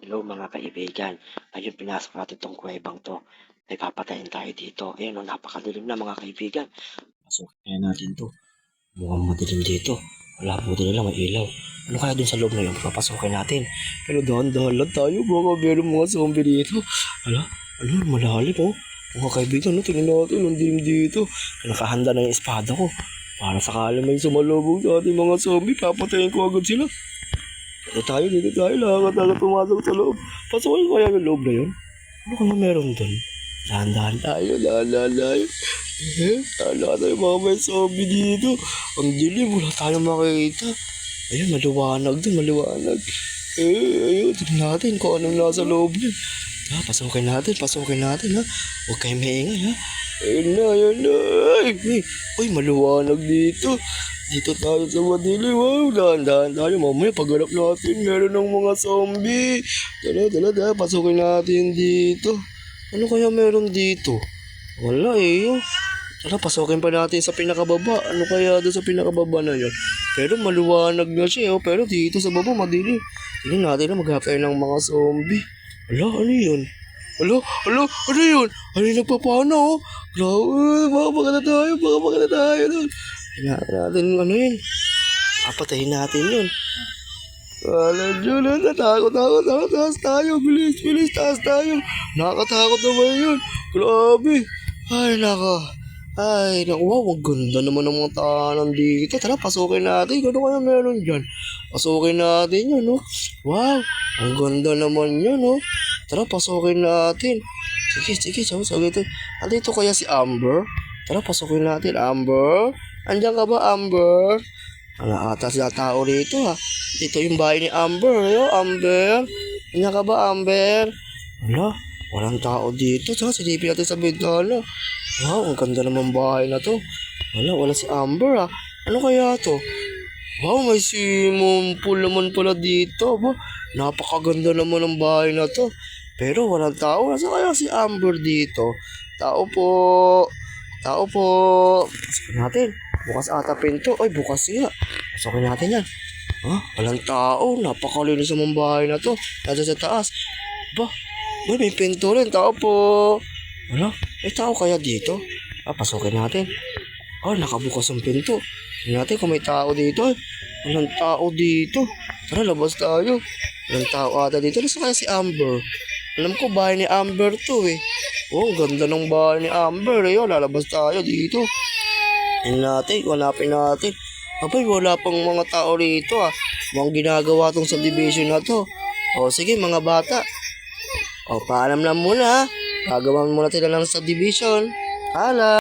Hello mga kaibigan. Ayun, pinasok natin tong kuwebang 'to. Nagpapatayin tayo dito. Ayun, oh, napakadilim na mga kaibigan. Pasukin kaya natin 'to. Mukhang madilim dito. Wala, buti na lang may ilaw. Ano kaya dun sa loob na yun? Papasukin natin. Pero dahan-dahan lang tayo. Baka meron mga zombie dito. Hala, ano, malalim oh. Mga kaibigan, no, tingnan natin. Ang dilim dito. Nakahanda na yung espada ko. Para sakali may sumalubog sa ating mga zombie, papatayin ko agad sila. Dito tayo, lakad-lakad pumasok sa loob. Pasukin ko kaya yung loob na yun? Ano kaya meron dun? Dahan-dahan tayo, dahan-dahan tayo. Wala tayo mga may zombie dito. Ang dilim, wala tayong makikita. Ayun, maliwanag dun, maliwanag. Ayun, tignan natin kung anong nasa loob niya. Pasukin natin ha. Huwag kayong maingay ha. Ayun na. Uy, maliwanag dito. Dito tayo sa madilim. Wow, dahan-dahan tayo. Mamaya pagharap natin, meron ng mga zombie. Tara, pasukin natin dito. Ano kaya meron dito? Wala eh. Tara, pasukin pa natin sa pinakababa. Ano kaya doon sa pinakababa na yun? Pero maliwanag na siya. Pero dito sa baba, madilim. Tingnan natin na maghanap tayo ng mga zombie. Ala, ano yun? Ala, ano yun? Ano yung nagpapana oh? Grabe, baka maganda tayo doon. Tingnan natin ano yun. Papatayin natin yun. Wala dyan, natakot, taas tayo, bilis, taas tayo. Nakakatakot naman yun. Grabe. Ay, naku, wow, ang ganda naman ng mga tahanan dito. Tara, pasukin natin. Ano kaya meron dyan? Pasukin natin yun, no? Wow, ang ganda naman yun, no? Tara, pasukin natin. Sige, sabi ito. Andito kaya si Amber? Tara, pasukin natin, Amber. Andiyan ka ba, Amber? Wala ata sila tao rito, ha? Dito yung bahay ni Amber, Amber. Andiyan ka ba, Amber? Wala, walang tao dito. Saka silipin natin sa bintana. Wow, ang ganda naman bahay na to. Wala si Amber ah. Ano kaya to? Wow, may swimming pool naman pala dito. Ba? Napakaganda naman ng bahay na to. Pero walang tao. Nasa kaya si Amber dito? Tao po. Pasukin natin. Bukas ata pinto. Ay, bukas siya. Pasukin natin yan. Walang tao. Napakalinis naman bahay na to. Nasa sa taas. Ba? May pinto rin. Tao po. Ano? May tao kaya dito? Pasukin natin. Nakabukas ang pinto. Tingnan natin kung may tao dito. Walang tao dito. Tara, labas tayo. Walang tao ata dito. Nasa kaya si Amber? Alam ko bahay ni Amber to eh. Oh, ganda ng bahay ni Amber eh. Lalabas tayo dito. Tingnan natin, hanapin natin. Abay, wala pang mga tao rito ah. Mukhang ginagawa tong subdivision na to. Sige mga bata. Paalam lang muna ha. Gagawan muna tayo ng subdivision. Hala.